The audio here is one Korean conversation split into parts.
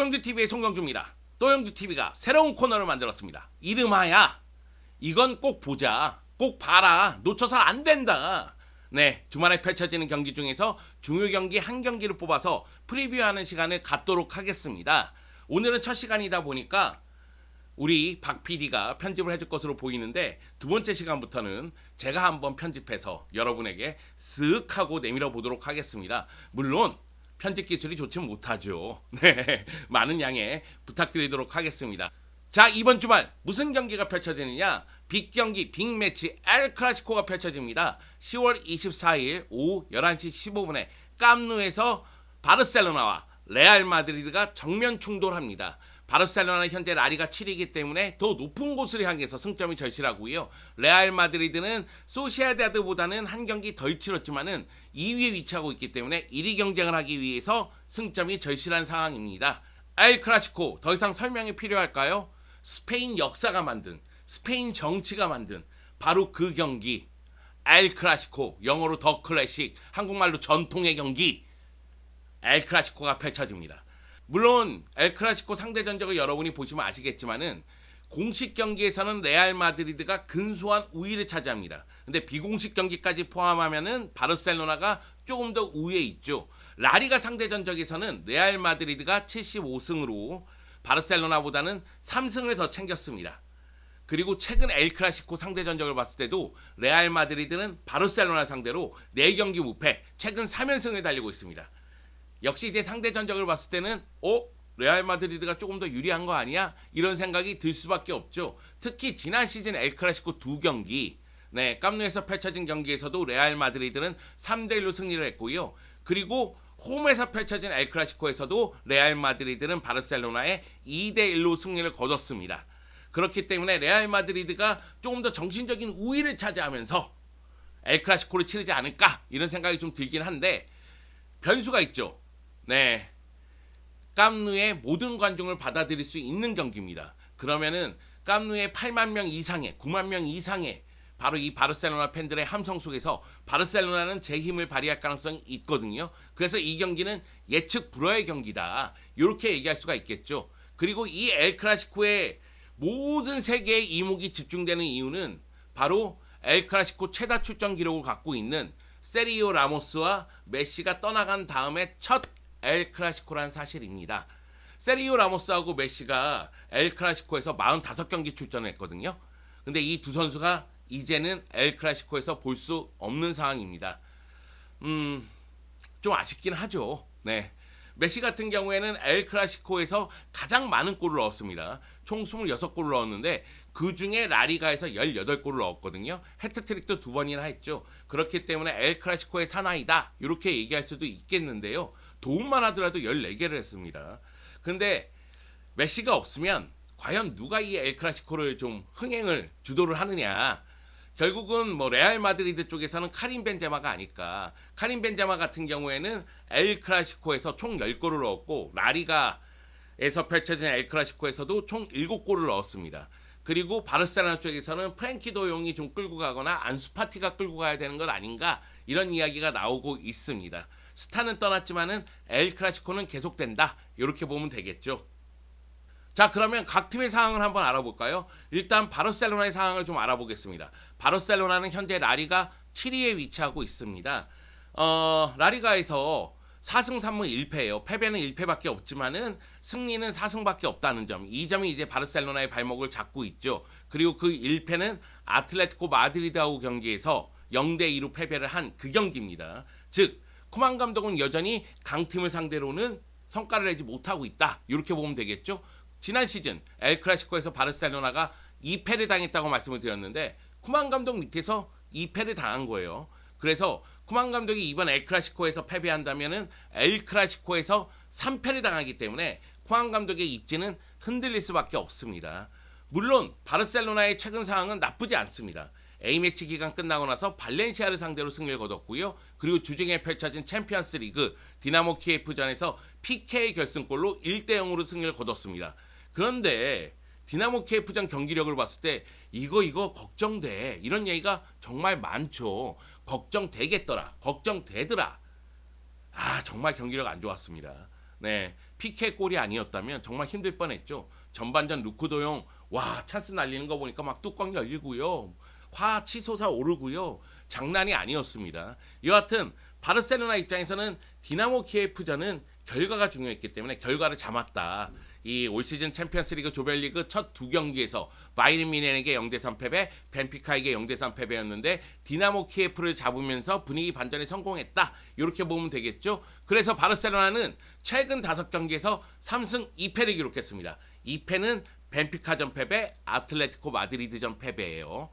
또영주TV의 송경주입니다. 또영주TV가 새로운 코너를 만들었습니다. 이름하야 이건 꼭 보자, 꼭 봐라, 놓쳐서 안 된다. 네, 주말에 펼쳐지는 경기 중에서 중요 경기 한 경기를 뽑아서 프리뷰하는 시간을 갖도록 하겠습니다. 오늘은 첫 시간이다 보니까 우리 박 PD가 편집을 해줄 것으로 보이는데, 두 번째 시간부터는 제가 한번 편집해서 여러분에게 쓱 하고 내밀어 보도록 하겠습니다. 물론 편집 기술이 좋지 못하죠. 네, 많은 양해 부탁드리도록 하겠습니다. 자, 이번 주말 무슨 경기가 펼쳐지느냐? 빅경기, 빅매치 엘클라시코가 펼쳐집니다. 10월 24일 오후 11시 15분에 깜누에서 바르셀로나와 레알 마드리드가 정면 충돌합니다. 바르셀로나는 현재 라리가 7위이기 때문에 더 높은 곳을 향해서 승점이 절실하고요. 레알 마드리드는 소시에다드보다는 한 경기 덜 치렀지만은 2위에 위치하고 있기 때문에 1위 경쟁을 하기 위해서 승점이 절실한 상황입니다. 엘클라시코, 더 이상 설명이 필요할까요? 스페인 역사가 만든, 스페인 정치가 만든 바로 그 경기, 엘클라시코, 영어로 더 클래식, 한국말로 전통의 경기, 엘클라시코가 펼쳐집니다. 물론 엘클라시코 상대 전적을 여러분이 보시면 아시겠지만은 공식 경기에서는 레알 마드리드가 근소한 우위를 차지합니다. 근데 비공식 경기까지 포함하면은 바르셀로나가 조금 더 우위에 있죠. 라리가 상대 전적에서는 레알 마드리드가 75승으로 바르셀로나보다는 3승을 더 챙겼습니다. 그리고 최근 엘클라시코 상대 전적을 봤을 때도 레알 마드리드는 바르셀로나 상대로 4경기 무패, 최근 3연승을 달리고 있습니다. 역시 이제 상대 전적을 봤을 때는 레알 마드리드가 조금 더 유리한 거 아니야? 이런 생각이 들 수밖에 없죠. 특히 지난 시즌 엘클라시코 2경기, 깜누에서 펼쳐진 경기에서도 레알 마드리드는 3대1로 승리를 했고요. 그리고 홈에서 펼쳐진 엘클라시코에서도 레알 마드리드는 바르셀로나에 2대1로 승리를 거뒀습니다. 그렇기 때문에 레알 마드리드가 조금 더 정신적인 우위를 차지하면서 엘클라시코를 치르지 않을까, 이런 생각이 좀 들긴 한데 변수가 있죠. 네, 깜누의 모든 관중을 받아들일 수 있는 경기입니다. 그러면은 깜누의 8만 명 이상의, 9만 명 이상의 바로 이 바르셀로나 팬들의 함성 속에서 바르셀로나는 제 힘을 발휘할 가능성이 있거든요. 그래서 이 경기는 예측 불허의 경기다, 이렇게 얘기할 수가 있겠죠. 그리고 이 엘클라시코의 모든 세계의 이목이 집중되는 이유는 바로 엘클라시코 최다 출전 기록을 갖고 있는 세리오 라모스와 메시가 떠나간 다음에 첫 엘클라시코란 사실입니다. 세리오 라모스하고 메시가 엘클라시코에서 45경기 출전했거든요. 근데 이 두 선수가 이제는 엘클라시코에서 볼 수 없는 상황입니다. 좀 아쉽긴 하죠. 네. 메시 같은 경우에는 엘클라시코에서 가장 많은 골을 넣었습니다. 총 26골을 넣었는데 그 중에 라리가에서 18골을 넣었거든요. 해트트릭도 2번이나 했죠. 그렇기 때문에 엘클라시코의 사나이다, 이렇게 얘기할 수도 있겠는데요. 도움만 하더라도 14개를 했습니다. 근데 메시가 없으면 과연 누가 이 엘클라시코를 좀 흥행을 주도를 하느냐. 결국은 뭐 레알 마드리드 쪽에서는 카림 벤제마가 아닐까. 카림 벤제마 같은 경우에는 엘클라시코에서 총 10골을 넣었고 라리가에서 펼쳐진 엘클라시코에서도 총 7골을 넣었습니다. 그리고 바르셀로나 쪽에서는 프랭키 도용이 좀 끌고 가거나 안수파티가 끌고 가야 되는 것 아닌가, 이런 이야기가 나오고 있습니다. 스타는 떠났지만은 엘클라시코는 계속된다, 이렇게 보면 되겠죠. 자, 그러면 각 팀의 상황을 한번 알아볼까요? 일단 바르셀로나의 상황을 좀 알아보겠습니다. 바르셀로나는 현재 라리가 7위에 위치하고 있습니다. 라리가에서 4승 3무 1패예요. 패배는 1패밖에 없지만은 승리는 4승밖에 없다는 점. 이 점이 이제 바르셀로나의 발목을 잡고 있죠. 그리고 그 1패는 아틀레티코 마드리드하고 경기에서 0대2로 패배를 한 그 경기입니다. 즉 쿠만 감독은 여전히 강팀을 상대로는 성과를 내지 못하고 있다, 이렇게 보면 되겠죠. 지난 시즌 엘클라시코에서 바르셀로나가 2패를 당했다고 말씀을 드렸는데 쿠만 감독 밑에서 2패를 당한 거예요. 그래서 쿠만 감독이 이번 엘클라시코에서 패배한다면은 엘클라시코에서 3패를 당하기 때문에 쿠만 감독의 입지는 흔들릴 수밖에 없습니다. 물론 바르셀로나의 최근 상황은 나쁘지 않습니다. A매치 기간 끝나고 나서 발렌시아를 상대로 승리를 거뒀고요. 그리고 주중에 펼쳐진 챔피언스 리그 디나모 키예프전에서 PK 결승골로 1대0으로 승리를 거뒀습니다. 그런데 디나모 키예프전 경기력을 봤을 때 이거 걱정돼, 이런 얘기가 정말 많죠. 걱정되겠더라, 걱정되더라. 정말 경기력 안 좋았습니다. 네, PK 골이 아니었다면 정말 힘들 뻔했죠. 전반전 루크 도용 와 찬스 날리는 거 보니까 막 뚜껑 열리고요. 화 치솟아 오르고요. 장난이 아니었습니다. 여하튼 바르셀로나 입장에서는 디나모 키예프전은 결과가 중요했기 때문에 결과를 잡았다. 이 올 시즌 챔피언스리그 조별리그 첫 두 경기에서 바이에른 뮌헨에게 0대3 패배, 벤피카에게 0대3 패배였는데 디나모 키예프를 잡으면서 분위기 반전에 성공했다. 이렇게 보면 되겠죠. 그래서 바르셀로나는 최근 5경기에서 3승 2패를 기록했습니다. 2패는 벤피카전 패배, 아틀레티코 마드리드전 패배예요.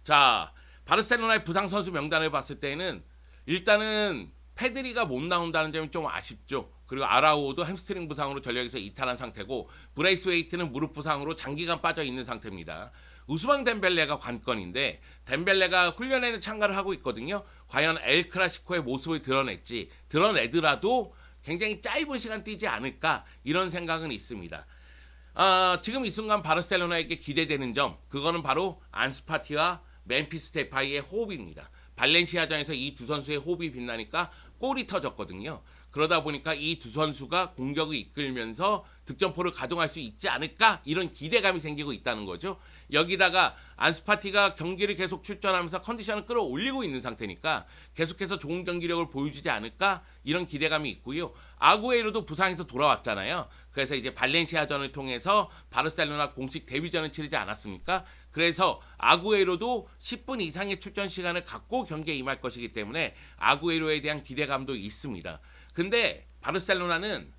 자, 바르셀로나의 부상 선수 명단을 봤을 때는 일단은 페드리가 못 나온다는 점이 좀 아쉽죠. 그리고 아라우오도 햄스트링 부상으로 전력에서 이탈한 상태고 브레이스웨이트는 무릎 부상으로 장기간 빠져 있는 상태입니다. 우스망 덴벨레가 관건인데 덴벨레가 훈련에는 참가를 하고 있거든요. 과연 엘 클라시코의 모습을 드러내더라도 굉장히 짧은 시간 뛰지 않을까 이런 생각은 있습니다. 지금 이 순간 바르셀로나에게 기대되는 점 그거는 바로 안수파티와 멤피스 데파이의 호흡입니다. 발렌시아전에서 이 두 선수의 호흡이 빛나니까 골이 터졌거든요. 그러다 보니까 이 두 선수가 공격을 이끌면서 득점포를 가동할 수 있지 않을까 이런 기대감이 생기고 있다는 거죠. 여기다가 안수파티가 경기를 계속 출전하면서 컨디션을 끌어올리고 있는 상태니까 계속해서 좋은 경기력을 보여주지 않을까 이런 기대감이 있고요. 아구에로도 부상에서 돌아왔잖아요. 그래서 이제 발렌시아전을 통해서 바르셀로나 공식 데뷔전을 치르지 않았습니까? 그래서 아구에로도 10분 이상의 출전 시간을 갖고 경기에 임할 것이기 때문에 아구에로에 대한 기대감도 있습니다. 근데 바르셀로나는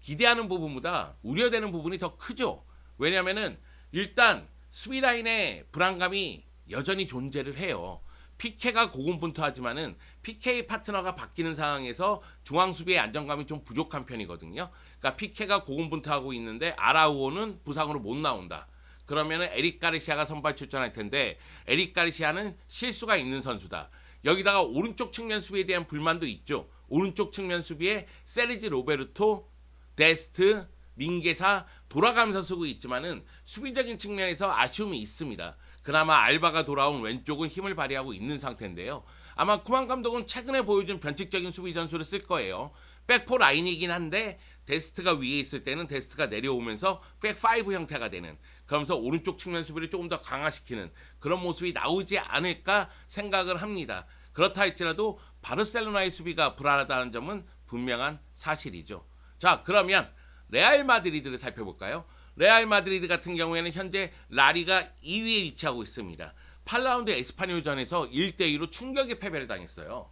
기대하는 부분보다 우려되는 부분이 더 크죠. 왜냐하면은 일단 수비 라인의 불안감이 여전히 존재를 해요. 피케가 고군분투하지만은 PK 파트너가 바뀌는 상황에서 중앙 수비의 안정감이 좀 부족한 편이거든요. 그러니까 피케가 고군분투하고 있는데 아라우오는 부상으로 못 나온다. 그러면은 에릭 가르시아가 선발 출전할 텐데 에릭 가르시아는 실수가 있는 선수다. 여기다가 오른쪽 측면 수비에 대한 불만도 있죠. 오른쪽 측면 수비에 세르지 로베르토, 데스트, 민게사 돌아가면서 쓰고 있지만은 수비적인 측면에서 아쉬움이 있습니다. 그나마 알바가 돌아온 왼쪽은 힘을 발휘하고 있는 상태인데요. 아마 쿠만 감독은 최근에 보여준 변칙적인 수비 전술을 쓸 거예요. 백포 라인이긴 한데 데스트가 위에 있을 때는 데스트가 내려오면서 백5 형태가 되는 그러면서 오른쪽 측면 수비를 조금 더 강화시키는 그런 모습이 나오지 않을까 생각을 합니다. 그렇다 할지라도 바르셀로나의 수비가 불안하다는 점은 분명한 사실이죠. 자, 그러면 레알 마드리드를 살펴볼까요? 레알 마드리드 같은 경우에는 현재 라리가 2위에 위치하고 있습니다. 8라운드 에스파뇰전에서 1대2로 충격의 패배를 당했어요.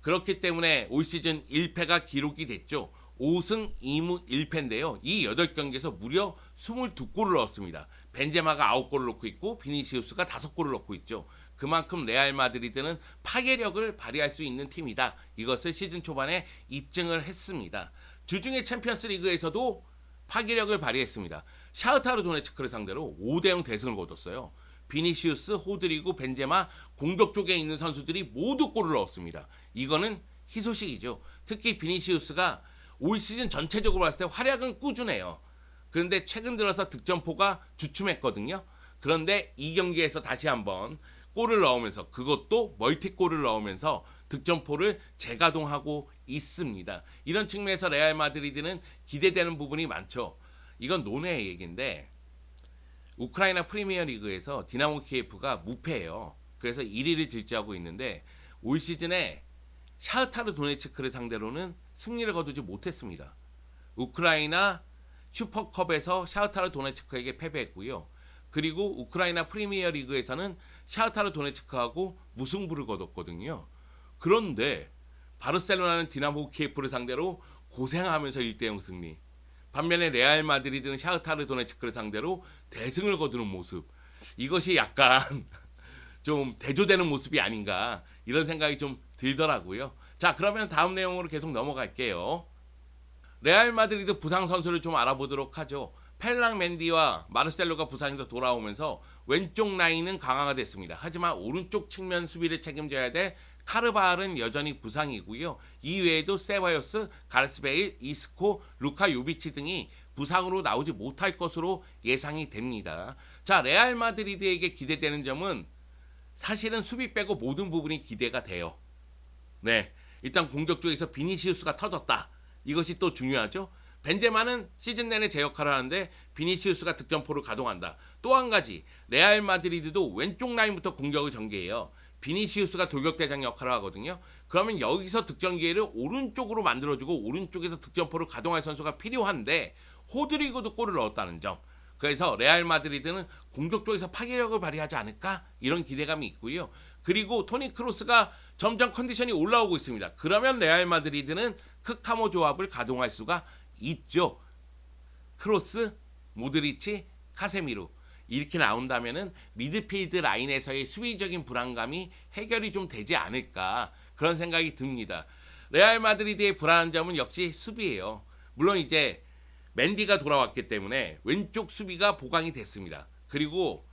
그렇기 때문에 올 시즌 1패가 기록이 됐죠. 5승 2무 1패인데요. 이 8경기에서 무려 22골을 넣었습니다. 벤제마가 9골을 넣고 있고 비니시우스가 5골을 넣고 있죠. 그만큼 레알 마드리드는 파괴력을 발휘할 수 있는 팀이다. 이것을 시즌 초반에 입증을 했습니다. 주중에 챔피언스 리그에서도 파괴력을 발휘했습니다. 샤흐타르 도네츠크를 상대로 5대0 대승을 거뒀어요. 비니시우스, 호드리고, 벤제마 공격 쪽에 있는 선수들이 모두 골을 넣었습니다. 이거는 희소식이죠. 특히 비니시우스가 올 시즌 전체적으로 봤을 때 활약은 꾸준해요. 그런데 최근 들어서 득점포가 주춤했거든요. 그런데 이 경기에서 다시 한번 골을 넣으면서 그것도 멀티골을 넣으면서 득점포를 재가동하고 있습니다. 이런 측면에서 레알 마드리드는 기대되는 부분이 많죠. 이건 논외의 얘기인데 우크라이나 프리미어 리그에서 디나모 키예프가 무패예요. 그래서 1위를 질주하고 있는데 올 시즌에 샤흐타르 도네츠크를 상대로는 승리를 거두지 못했습니다. 우크라이나 슈퍼컵에서 샤흐타르 도네츠크에게 패배했고요. 그리고 우크라이나 프리미어 리그에서는 샤흐타르 도네츠크하고 무승부를 거뒀거든요. 그런데 바르셀로나는 디나모 키예프를 상대로 고생하면서 1대0 승리. 반면에 레알 마드리드는 샤흐타르 도네츠크를 상대로 대승을 거두는 모습. 이것이 약간 좀 대조되는 모습이 아닌가 이런 생각이 좀 들더라고요. 자, 그러면 다음 내용으로 계속 넘어갈게요. 레알 마드리드 부상 선수를 좀 알아보도록 하죠. 펠랑 맨디와 마르셀로가 부상에서 돌아오면서 왼쪽 라인은 강화가 됐습니다. 하지만 오른쪽 측면 수비를 책임져야 될 카르바알은 여전히 부상이고요. 이외에도 세바요스, 가르스베일, 이스코, 루카 요비치 등이 부상으로 나오지 못할 것으로 예상이 됩니다. 자, 레알 마드리드에게 기대되는 점은 사실은 수비 빼고 모든 부분이 기대가 돼요. 네, 일단 공격 쪽에서 비니시우스가 터졌다. 이것이 또 중요하죠. 벤제마는 시즌 내내 제 역할을 하는데 비니시우스가 득점포를 가동한다. 또 한 가지, 레알 마드리드도 왼쪽 라인부터 공격을 전개해요. 비니시우스가 돌격대장 역할을 하거든요. 그러면 여기서 득점 기회를 오른쪽으로 만들어주고 오른쪽에서 득점포를 가동할 선수가 필요한데 호드리고도 골을 넣었다는 점. 그래서 레알 마드리드는 공격 쪽에서 파괴력을 발휘하지 않을까? 이런 기대감이 있고요. 그리고 토니 크로스가 점점 컨디션이 올라오고 있습니다. 그러면 레알 마드리드는 크카모 조합을 가동할 수가 있죠. 크로스, 모드리치, 카세미루 이렇게 나온다면은 미드필드 라인에서의 수비적인 불안감이 해결이 좀 되지 않을까 그런 생각이 듭니다. 레알 마드리드의 불안한 점은 역시 수비예요. 물론 이제 맨디가 돌아왔기 때문에 왼쪽 수비가 보강이 됐습니다. 그리고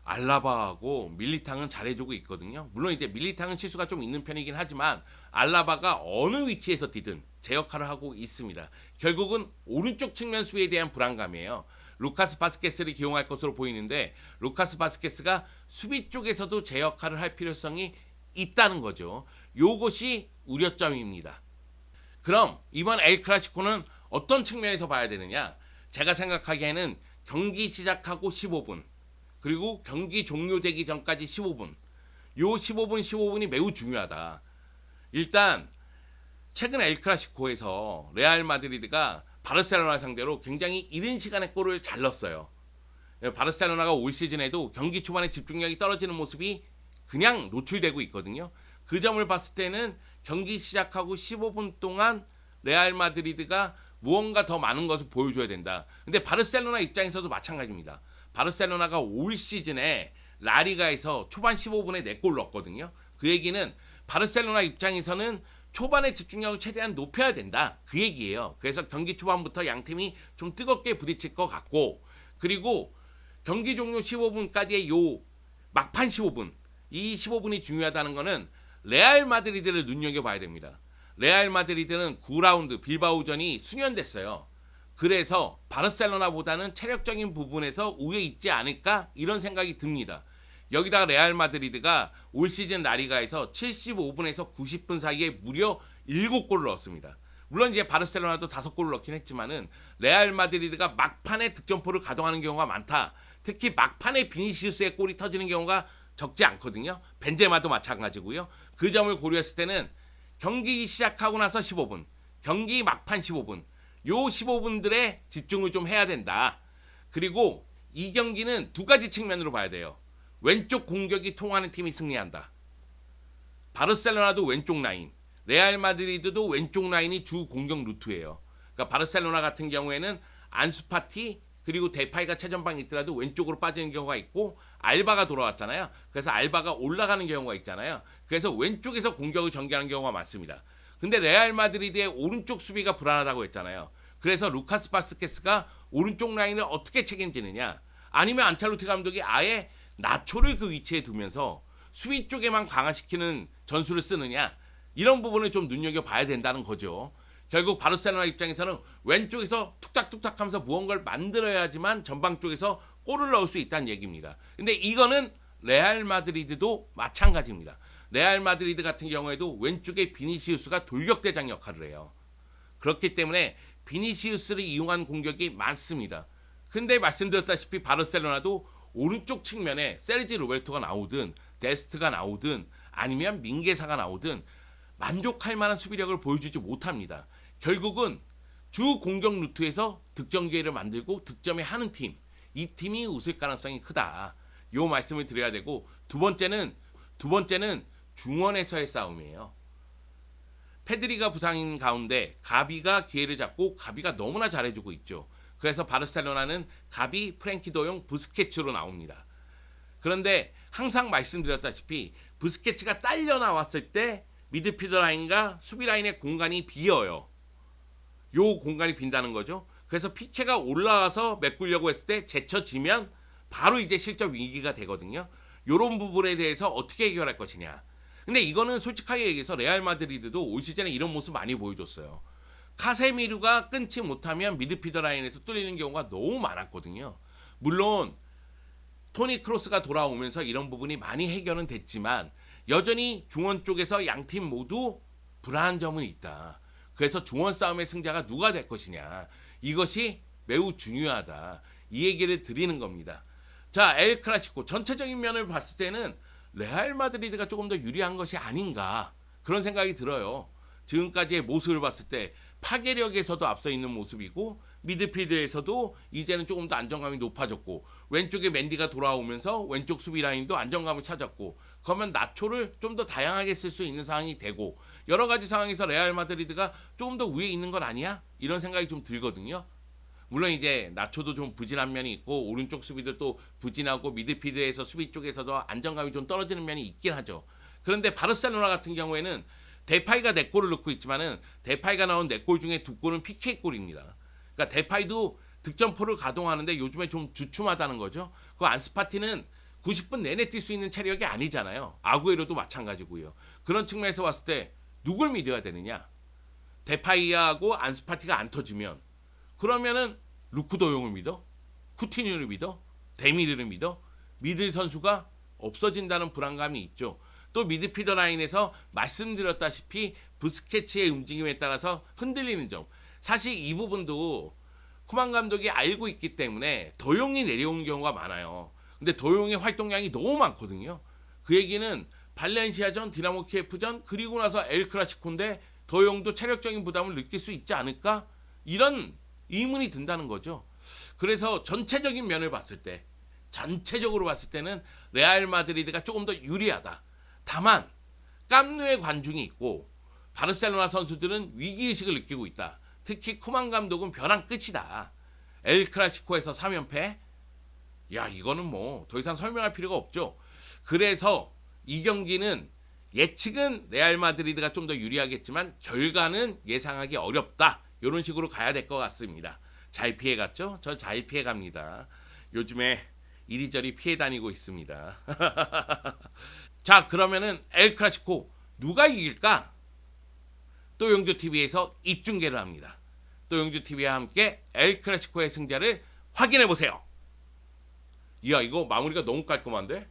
알라바하고 밀리탕은 잘해주고 있거든요. 물론 이제 밀리탕은 실수가 좀 있는 편이긴 하지만 알라바가 어느 위치에서 뛰든 제 역할을 하고 있습니다. 결국은 오른쪽 측면 수비에 대한 불안감이에요. 루카스 바스케스를 기용할 것으로 보이는데 루카스 바스케스가 수비 쪽에서도 제 역할을 할 필요성이 있다는 거죠. 요것이 우려점입니다. 그럼 이번 엘 클라시코는 어떤 측면에서 봐야 되느냐? 제가 생각하기에는 경기 시작하고 15분 그리고 경기 종료되기 전까지 15분 요 15분이 매우 중요하다. 일단 최근 엘 클라시코에서 레알 마드리드가 바르셀로나 상대로 굉장히 이른 시간에 골을 잘 넣었어요. 바르셀로나가 올 시즌에도 경기 초반에 집중력이 떨어지는 모습이 그냥 노출되고 있거든요. 그 점을 봤을 때는 경기 시작하고 15분 동안 레알 마드리드가 무언가 더 많은 것을 보여줘야 된다. 근데 바르셀로나 입장에서도 마찬가지입니다. 바르셀로나가 올 시즌에 라리가에서 초반 15분에 4골 넣었거든요. 그 얘기는 바르셀로나 입장에서는 초반의 집중력을 최대한 높여야 된다. 그 얘기예요. 그래서 경기 초반부터 양 팀이 좀 뜨겁게 부딪힐 것 같고 그리고 경기 종료 15분까지의 요 막판 15분 이 15분이 중요하다는 거는 레알 마드리드를 눈여겨봐야 됩니다. 레알 마드리드는 9라운드 빌바오전이 수년됐어요. 그래서 바르셀로나보다는 체력적인 부분에서 우위에 있지 않을까 이런 생각이 듭니다. 여기다가 레알 마드리드가 올 시즌 라리가에서 75분에서 90분 사이에 무려 7골을 넣었습니다. 물론 이제 바르셀로나도 5골을 넣긴 했지만은 레알 마드리드가 막판에 득점포를 가동하는 경우가 많다. 특히 막판에 비니시우스의 골이 터지는 경우가 적지 않거든요. 벤제마도 마찬가지고요. 그 점을 고려했을 때는 경기 시작하고 나서 15분, 경기 막판 15분, 요 15분들에 집중을 좀 해야 된다. 그리고 이 경기는 두 가지 측면으로 봐야 돼요. 왼쪽 공격이 통하는 팀이 승리한다. 바르셀로나도 왼쪽 라인, 레알 마드리드도 왼쪽 라인이 주 공격 루트예요. 그러니까 바르셀로나 같은 경우에는 안수파티 그리고 데파이가 최전방에 있더라도 왼쪽으로 빠지는 경우가 있고 알바가 돌아왔잖아요. 그래서 알바가 올라가는 경우가 있잖아요. 그래서 왼쪽에서 공격을 전개하는 경우가 많습니다. 근데 레알 마드리드의 오른쪽 수비가 불안하다고 했잖아요. 그래서 루카스 바스케스가 오른쪽 라인을 어떻게 책임지느냐? 아니면 안첼로티 감독이 아예 나초를 그 위치에 두면서 수비 쪽에만 강화시키는 전술을 쓰느냐? 이런 부분을 좀 눈여겨봐야 된다는 거죠. 결국 바르셀로나 입장에서는 왼쪽에서 툭탁툭탁 하면서 무언가를 만들어야지만 전방 쪽에서 골을 넣을 수 있다는 얘기입니다. 근데 이거는 레알 마드리드도 마찬가지입니다. 레알 마드리드 같은 경우에도 왼쪽에 비니시우스가 돌격대장 역할을 해요. 그렇기 때문에 비니시우스를 이용한 공격이 많습니다. 근데 말씀드렸다시피 바르셀로나도 오른쪽 측면에 세르지 로베르토가 나오든 데스트가 나오든 아니면 민게사가 나오든 만족할 만한 수비력을 보여주지 못합니다. 결국은 주 공격 루트에서 득점 기회를 만들고 득점에 하는 팀, 이 팀이 웃을 가능성이 크다. 요 말씀을 드려야 되고 두 번째는 중원에서의 싸움이에요. 페드리가 부상인 가운데 가비가 기회를 잡고 가비가 너무나 잘해주고 있죠. 그래서 바르셀로나는 가비, 프랭키 도용, 부스케츠로 나옵니다. 그런데 항상 말씀드렸다시피 부스케츠가 딸려 나왔을 때 미드필더 라인과 수비 라인의 공간이 비어요. 요 공간이 빈다는 거죠. 그래서 피케가 올라와서 메꾸려고 했을 때 제쳐지면 바로 이제 실점 위기가 되거든요. 요런 부분에 대해서 어떻게 해결할 것이냐. 근데 이거는 솔직하게 얘기해서 레알 마드리드도 올 시즌에 이런 모습 많이 보여줬어요. 카세미루가 끊지 못하면 미드필더 라인에서 뚫리는 경우가 너무 많았거든요. 물론 토니 크로스가 돌아오면서 이런 부분이 많이 해결은 됐지만 여전히 중원 쪽에서 양 팀 모두 불안한 점은 있다. 그래서 중원 싸움의 승자가 누가 될 것이냐. 이것이 매우 중요하다. 이 얘기를 드리는 겁니다. 자, 엘 클라시코 전체적인 면을 봤을 때는 레알 마드리드가 조금 더 유리한 것이 아닌가 그런 생각이 들어요. 지금까지의 모습을 봤을 때 파괴력에서도 앞서 있는 모습이고 미드필드에서도 이제는 조금 더 안정감이 높아졌고 왼쪽에 맨디가 돌아오면서 왼쪽 수비 라인도 안정감을 찾았고 그러면 나초를 좀 더 다양하게 쓸 수 있는 상황이 되고 여러 가지 상황에서 레알 마드리드가 조금 더 위에 있는 건 아니야? 이런 생각이 좀 들거든요. 물론 이제 나초도 좀 부진한 면이 있고 오른쪽 수비도 또 부진하고 미드필드에서 수비 쪽에서도 안정감이 좀 떨어지는 면이 있긴 하죠. 그런데 바르셀로나 같은 경우에는 데파이가 4골을 넣고 있지만은 데파이가 나온 4골 중에 2골은 PK 골입니다. 그러니까 데파이도 득점포를 가동하는데 요즘에 좀 주춤하다는 거죠. 그 안스파티는 90분 내내 뛸 수 있는 체력이 아니잖아요. 아구에로도 마찬가지고요. 그런 측면에서 봤을 때 누굴 믿어야 되느냐? 데파이하고 안스파티가 안 터지면 그러면은 루크 도용을 믿어? 쿠티뉴를 믿어? 데미르를 믿어? 믿을 선수가 없어진다는 불안감이 있죠. 또 미드필더 라인에서 말씀드렸다시피 부스케츠의 움직임에 따라서 흔들리는 점. 사실 이 부분도 쿠만 감독이 알고 있기 때문에 도용이 내려오는 경우가 많아요. 근데 도용의 활동량이 너무 많거든요. 그 얘기는 발렌시아전, 디나모 키예프전 그리고 나서 엘 클라시코인데 도용도 체력적인 부담을 느낄 수 있지 않을까? 이런 의문이 든다는 거죠. 그래서 전체적인 면을 봤을 때 전체적으로 봤을 때는 레알 마드리드가 조금 더 유리하다. 다만 깜누의 관중이 있고 바르셀로나 선수들은 위기의식을 느끼고 있다. 특히 쿠만 감독은 변한 끝이다. 엘 클라시코에서 3연패? 야, 이거는 뭐 더 이상 설명할 필요가 없죠. 그래서 이 경기는 예측은 레알 마드리드가 좀 더 유리하겠지만 결과는 예상하기 어렵다. 이런 식으로 가야 될 것 같습니다. 잘 피해갔죠? 저 잘 피해갑니다. 요즘에 이리저리 피해 다니고 있습니다. 자, 그러면은 엘 클라시코 누가 이길까? 또영주TV에서 입중계를 합니다. 또영주TV와 함께 엘 클라시코의 승자를 확인해 보세요. 이야, 이거 마무리가 너무 깔끔한데?